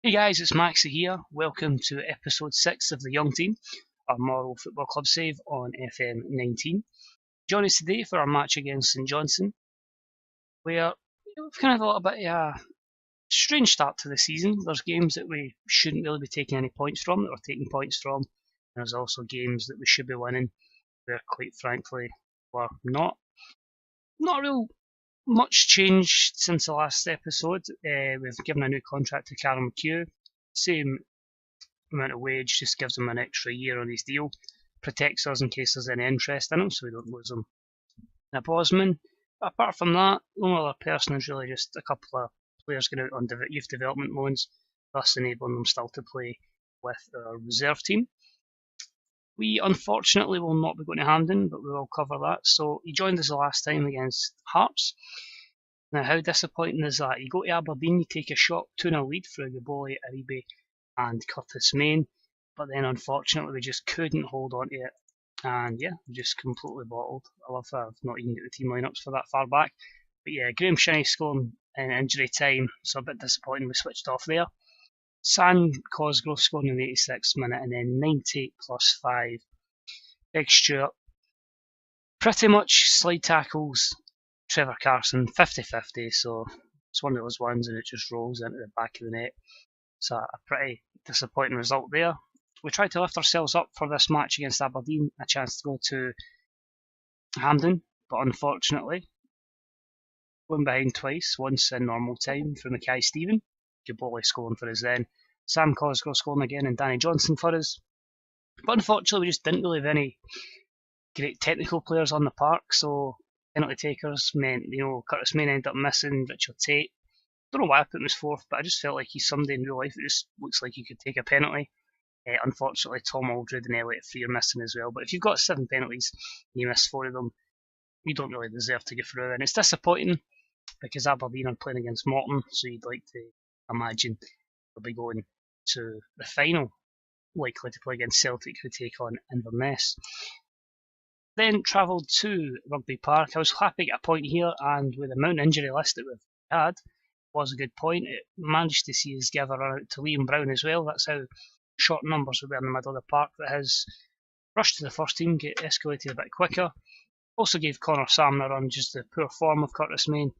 Hey guys, it's Maxie here. Welcome to episode 6 of the Young Team, our Motherwell Football Club save on FM 19. Join us today for our match against St Johnstone, where we've kind of a little bit of a strange start to the season. There's games that we shouldn't really be taking any points from, that we're taking points from, and there's also games that we should be winning, where quite frankly we're not. Not real much changed since the last episode. We've given a new contract to Karen McHugh. Same amount of wage, just gives him an extra year on his deal. Protects us in case there's any interest in him, so we don't lose him. Now, Bosman, apart from that, the only other person is really just a couple of players going out on youth development loans, thus enabling them still to play with our reserve team. We unfortunately will not be going to Hampden, but we will cover that. So he joined us the last time against Hearts. Now, how disappointing is that? You go to Aberdeen, you take a shot, 2-0 lead through Gaboli, Aribe, and Curtis Main, but then unfortunately we just couldn't hold on to it, and yeah, we just completely bottled. I love that I've not even got the team lineups for that far back, but yeah, Graham Shinney scoring in injury time, so a bit disappointing we switched off there. Sam Cosgrove scoring in the 86th minute, and then 90 plus 5. Big Stewart, pretty much slide tackles Trevor Carson 50-50, so it's one of those ones and it just rolls into the back of the net. So a pretty disappointing result there. We tried to lift ourselves up for this match against Aberdeen, a chance to go to Hampden, but unfortunately, going behind twice, once in normal time for Mackay Stephen, Gaboli scoring for us then, Sam Cosgrove scoring again, and Danny Johnson for us. But unfortunately, we just didn't really have any great technical players on the park, so penalty takers meant, Curtis Main ended up missing, Richard Tate. Don't know why I put him as fourth, but I just felt like he's somebody in real life that just looks like he could take a penalty. Unfortunately, Tom Aldred and Elliot Free are missing as well. But if you've got 7 penalties and you miss 4 of them, you don't really deserve to go through. And it's disappointing because Aberdeen are playing against Morton, so you'd like to imagine they'll be going to the final, likely to play against Celtic, who take on Inverness. Then travelled to Rugby Park. I was happy to get a point here, and with the amount of injury list that we've had, was a good point. It managed to see us give a run out to Liam Brown as well. That's how short numbers we were in the middle of the park, that his rush to the first team get escalated a bit quicker. Also gave Connor Salmon a run, just the poor form of Curtis Main.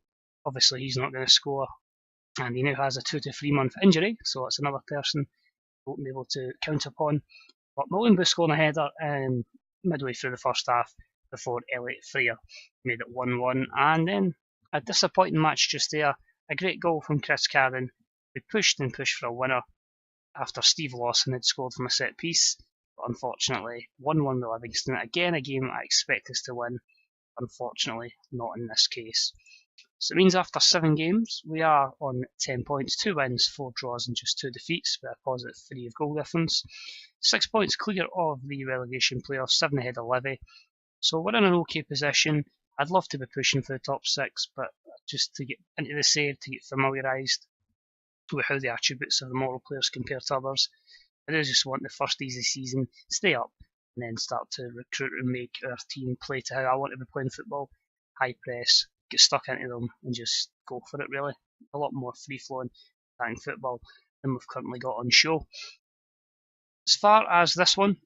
Obviously, he's not going to score, and he now has a 2 to 3 month injury, so that's another person we won't be able to count upon. But Mullenby scoring a header midway through the first half before Elliot Freer made it 1-1, and then a disappointing match just there. A great goal from Chris Cadden. We pushed and pushed for a winner after Steve Lawson had scored from a set piece, but unfortunately 1-1 with Livingston. Again, a game I expect us to win. Unfortunately, not in this case. So it means after 7 games, we are on 10 points, 2 wins, 4 draws, and just 2 defeats, with a positive 3 of goal difference. 6 points clear of the relegation playoffs, 7 ahead of Levy. So we're in an okay position. I'd love to be pushing for the top 6, but just to get into the save, to get familiarised with how the attributes of the Mortal players compare to others. I do just want the first easy season, stay up, and then start to recruit and make our team play to how I want to be playing football. High press, get stuck into them, and just go for it really. A lot more free-flowing attacking football than we've currently got on show. As far as this one,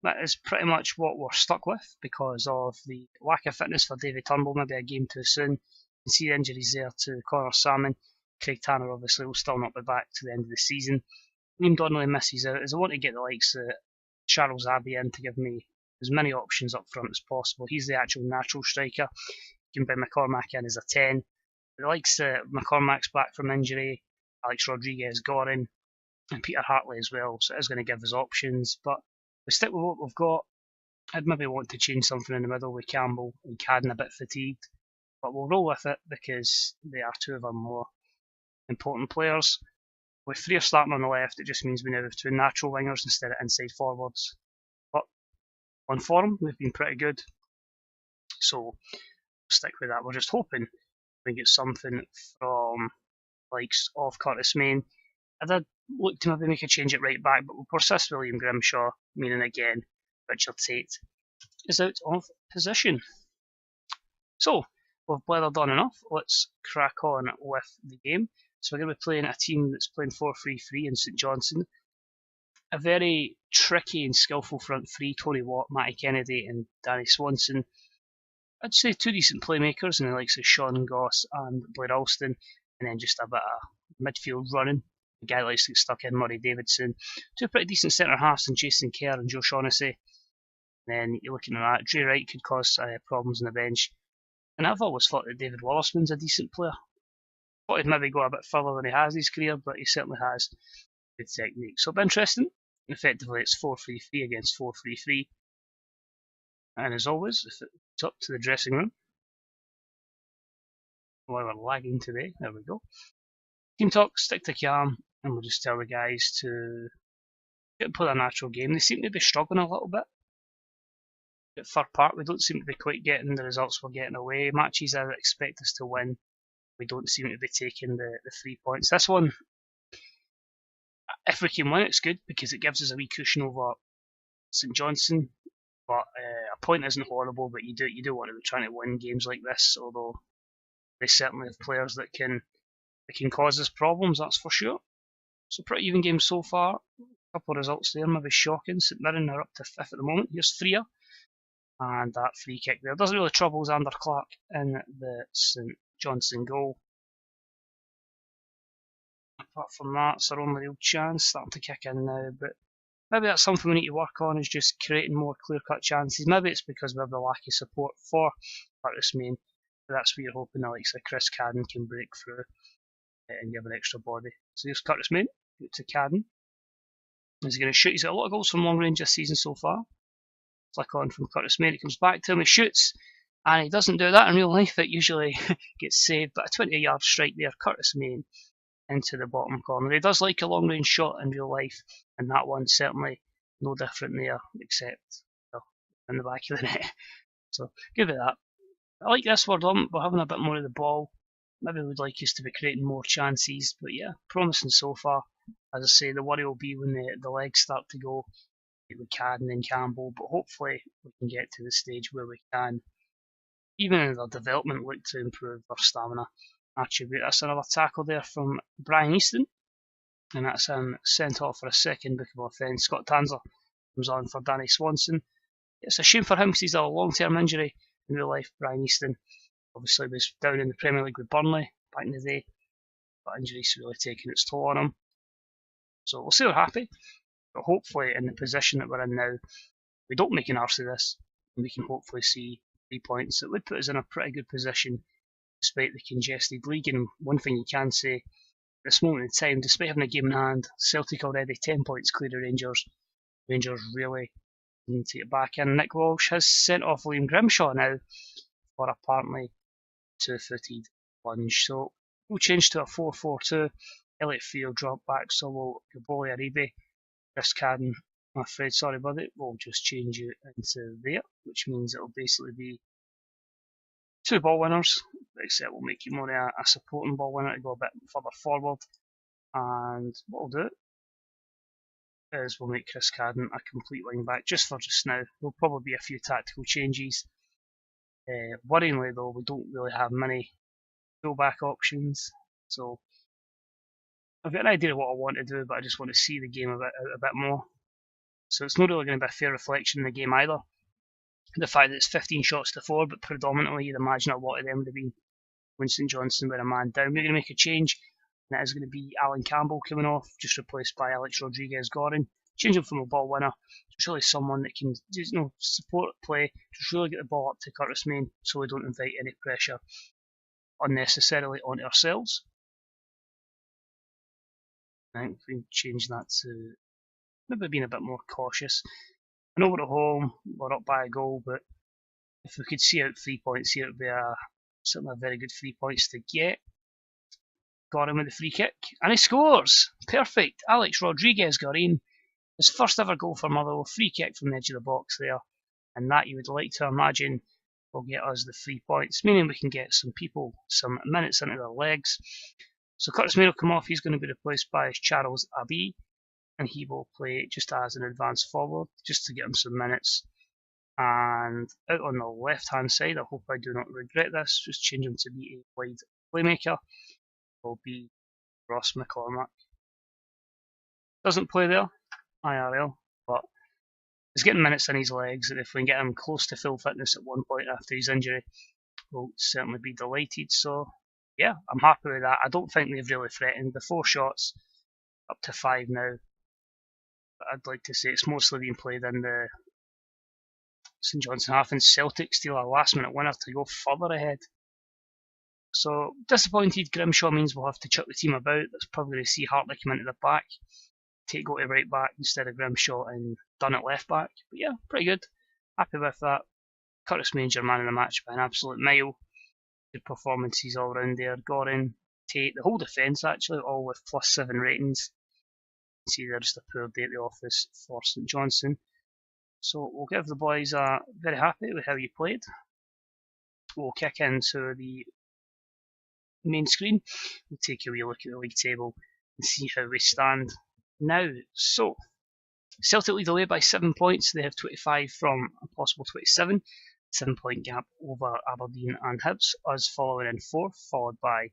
that is pretty much what we're stuck with because of the lack of fitness for David Turnbull, maybe a game too soon. You can see the injuries there to Connor Salmon. Craig Tanner obviously will still not be back to the end of the season. Liam Donnelly misses out, as I want to get the likes of Charles Abbey in to give me as many options up front as possible. He's the actual natural striker. You can bring McCormack in as a 10. The likes of McCormack's back from injury, Alex Rodriguez, Gorin, and Peter Hartley as well, so it is going to give us options, but we stick with what we've got. I'd maybe want to change something in the middle with Campbell and Cadden a bit fatigued, but we'll roll with it because they are 2 of our more important players. With Freer starting on the left, it just means we now have 2 natural wingers instead of inside forwards. But on form, we've been pretty good, so we'll stick with that. We're just hoping we get something from likes of Curtis Main. I did look to maybe make a change at right back, but we'll persist William Grimshaw, meaning again Richard Tate is out of position. So, we've blathered on enough, let's crack on with the game. So we're going to be playing a team that's playing 4-3-3 in St Johnstone. A very tricky and skillful front three: Tony Watt, Matty Kennedy and Danny Swanson. I'd say two decent playmakers in the likes of Sean Goss and Blair Alston, and then just a bit of midfield running. A guy that likes to get stuck in, Murray Davidson. Two pretty decent centre halves in Jason Kerr and Joe Shaughnessy. And then you're looking at that. Dre Wright could cause problems on the bench. And I've always thought that David Wallaceman's a decent player. Thought he'd maybe go a bit further than he has in his career, but he certainly has good technique. So it'll be interesting. Effectively, it's 4-3-3 against 4-3-3. And as always, if it's up to the dressing room, well, we're lagging today. There we go. Team talk, stick to calm, and we'll just tell the guys to get and play their natural game. They seem to be struggling a little bit. At Fir Park, we don't seem to be quite getting the results we're getting away. Matches I would expect us to win, we don't seem to be taking the 3 points. This one, if we can win, it's good because it gives us a wee cushion over St Johnstone. But a point isn't horrible, but you do want to be trying to win games like this, although they certainly have players that can cause us problems, that's for sure. So pretty even game so far. A couple of results there, maybe shocking. St Mirren are up to 5th at the moment. Here's Freya. And that free kick there doesn't really trouble Xander Clark in the St Johnstone goal. Apart from that, it's our only real chance, starting to kick in now, but maybe that's something we need to work on, is just creating more clear-cut chances. Maybe it's because we have the lack of support for Curtis Main, but that's what you're hoping the likes of Chris Cadden can break through and give an extra body. So here's Curtis Main, out to Cadden. He's going to shoot. He's got a lot of goals from long range this season so far. Flick on from Curtis Main, he comes back to him, he shoots, and he doesn't do that in real life. It usually gets saved, but a 20-yard strike there, Curtis Main into the bottom corner. He does like a long range shot in real life, and that one's certainly no different there, except in the back of the net. So give it that. I like this, we're having a bit more of the ball. Maybe we'd like us to be creating more chances, but yeah, promising so far. As I say, the worry will be when the legs start to go with Cadden and Campbell, but hopefully we can get to the stage where we can, even in their development, look to improve their stamina attribute. That's another tackle there from Brian Easton, and that's him sent off for a second bookable offence. Scott Tanzer comes on for Danny Swanson. It's a shame for him because he's had a long-term injury in real life. Brian Easton obviously was down in the Premier League with Burnley back in the day, but injury's really taken its toll on him. So we'll see we're happy, but hopefully in the position that we're in now, we don't make an arse of this, and we can hopefully see 3 points. It would put us in a pretty good position despite the congested league. And one thing you can say, at this moment in time, despite having a game in hand, Celtic already 10 points clear of Rangers. Rangers really need to get back in. Nick Walsh has sent off Liam Grimshaw now for apparently two-footed lunge. So we'll change to a 4-4-2. Elliot Field drop back, so we'll Gaboli Aribe, Chris Cadden, I'm afraid, sorry buddy, we'll just change you into there, which means it'll basically be 2 ball winners, except we'll make you more a supporting ball winner to go a bit further forward. And what we'll do is we'll make Chris Cadden a complete wing back just for just now. There'll probably be a few tactical changes. Worryingly though, we don't really have many full-back options, so I've got an idea of what I want to do, but I just want to see the game a bit more. So it's not really going to be a fair reflection in the game either. The fact that it's 15 shots to 4, but predominantly you'd imagine a lot of them would have been when St Johnstone were a man down. We're going to make a change, and that is going to be Alan Campbell coming off, just replaced by Alex Rodriguez-Gorin. Change him from a ball winner, just really someone that can just, support play, just really get the ball up to Curtis Main so we don't invite any pressure unnecessarily onto ourselves. I think we can change that to maybe being a bit more cautious. I know we're at home, we're up by a goal, but if we could see out 3 points here, it would be certainly a very good 3 points to get. Got him with the free kick, and he scores! Perfect! Alex Rodriguez got in. His first ever goal for Motherwell, free kick from the edge of the box there, and that you would like to imagine will get us the 3 points, meaning we can get some people some minutes into their legs. So Curtis Main will come off, he's going to be replaced by Charles Abbey, and he will play just as an advance forward, just to get him some minutes. And out on the left hand side, I hope I do not regret this, just change him to be a wide playmaker, will be Ross McCormack. Doesn't play there, IRL, but he's getting minutes in his legs, and if we can get him close to full fitness at one point after his injury, we'll certainly be delighted. So, yeah, I'm happy with that. I don't think they've really threatened. The 4 shots, up to 5 now. But I'd like to say it's mostly being played in the St Johnstone half, and Celtic steal a last-minute winner to go further ahead. So, disappointed. Grimshaw means we'll have to chuck the team about. That's probably going to see Hartley come into the back, go to right back instead of Grimshaw, and Dunn at left back. But yeah, pretty good. Happy with that. Curtis Manger, man of the match by an absolute mile. Good performances all round there. Gorin, Tate, the whole defence actually, all with +7 ratings. You can see they're just a poor day at the office for St Johnstone. So we'll give the boys very happy with how you played. We'll kick into the main screen. We'll take a wee look at the league table and see how we stand now. So Celtic lead the way by 7 points. They have 25 from a possible 27. 7-point gap over Aberdeen and Hibs. Us following in 4th, followed by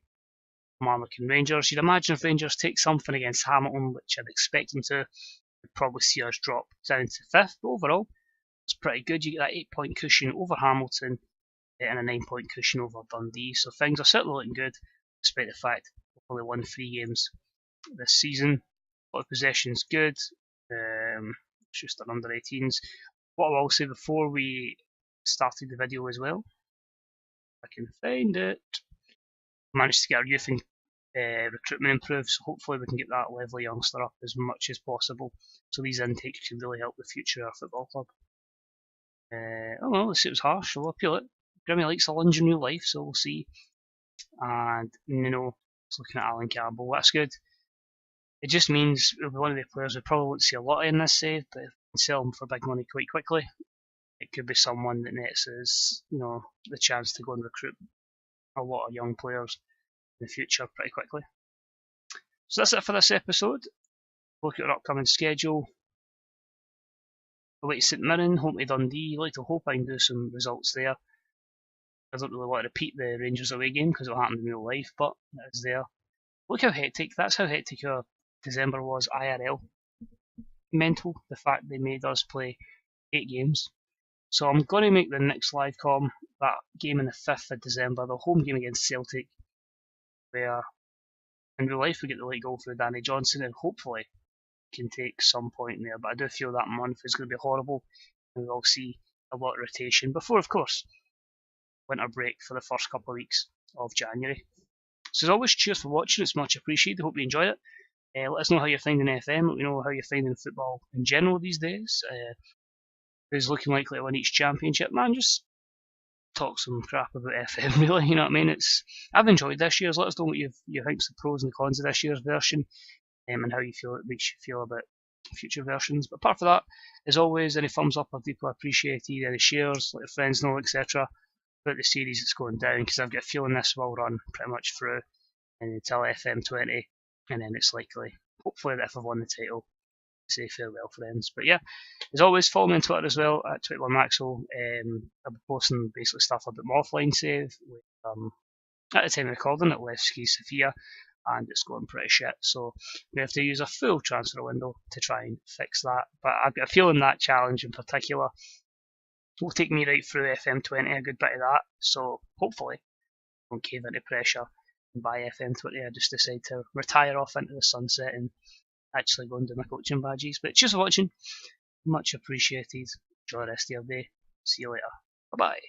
Kilmarnock and Rangers. You'd imagine if Rangers take something against Hamilton, which I'd expect them to, you'd probably see us drop down to 5th. But overall, it's pretty good. You get that 8-point cushion over Hamilton and a 9-point cushion over Dundee. So things are certainly looking good, despite the fact we've only won 3 games this season. A lot of possession's good. It's just an under 18s. What I will say before we started the video as well, if I can find it, managed to get our youth and recruitment improved, so hopefully we can get that level of youngster up as much as possible, so these intakes can really help the future of our football club. Oh well, let's see, it was harsh, so we'll appeal it. Grimmy likes a lunge in real life, so we'll see. And Nuno is looking at Alan Campbell, that's good. It just means he'll be one of the players we probably won't see a lot in this save, but if we can sell him for big money quite quickly, it could be someone that nets us, the chance to go and recruit a lot of young players in the future pretty quickly. So that's it for this episode. Look at our upcoming schedule. Away to St Mirren, home to Dundee. I'd like to hope I can do some results there. I don't really want to repeat the Rangers away game because it'll happen in real life, but it is there. Look how hectic, that's how hectic our December was IRL. Mental, the fact they made us play 8 games. So I'm going to make the next live com that game on the 5th of December, the home game against Celtic, where in real life we get the late goal for Danny Johnson, and hopefully can take some point in there. But I do feel that month is going to be horrible, and we'll see a lot of rotation before, of course, winter break for the first couple of weeks of January. So as always, cheers for watching, it's much appreciated. Hope you enjoyed it. Let us know how you're finding FM, let me know how you're finding football in general these days. Who's looking likely to win each championship? Man, just talk some crap about FM, really, you know what I mean? I've enjoyed this year's. Let us know what you think's the pros and the cons of this year's version, and how you feel it makes you feel about future versions. But apart from that, as always, any thumbs up are deeply appreciated, any shares, let your friends know, etc. about the series that's going down, because I've got a feeling this will run pretty much through until FM20, and then it's likely, hopefully, that if I've won the title, say farewell friends. But yeah, as always, follow me on Twitter as well at Twitter1Maxwell. I'll be posting basically stuff about my offline save at the time of recording at Levski Sofia, and it's going pretty shit, so we have to use a full transfer window to try and fix that. But I've got a feeling that challenge in particular will take me right through FM20, a good bit of that, so hopefully I won't cave into pressure and by FM20 I just decide to retire off into the sunset and actually go and do my coaching badges. But cheers for watching, much appreciated. Enjoy the rest of your day. See you later. Bye bye.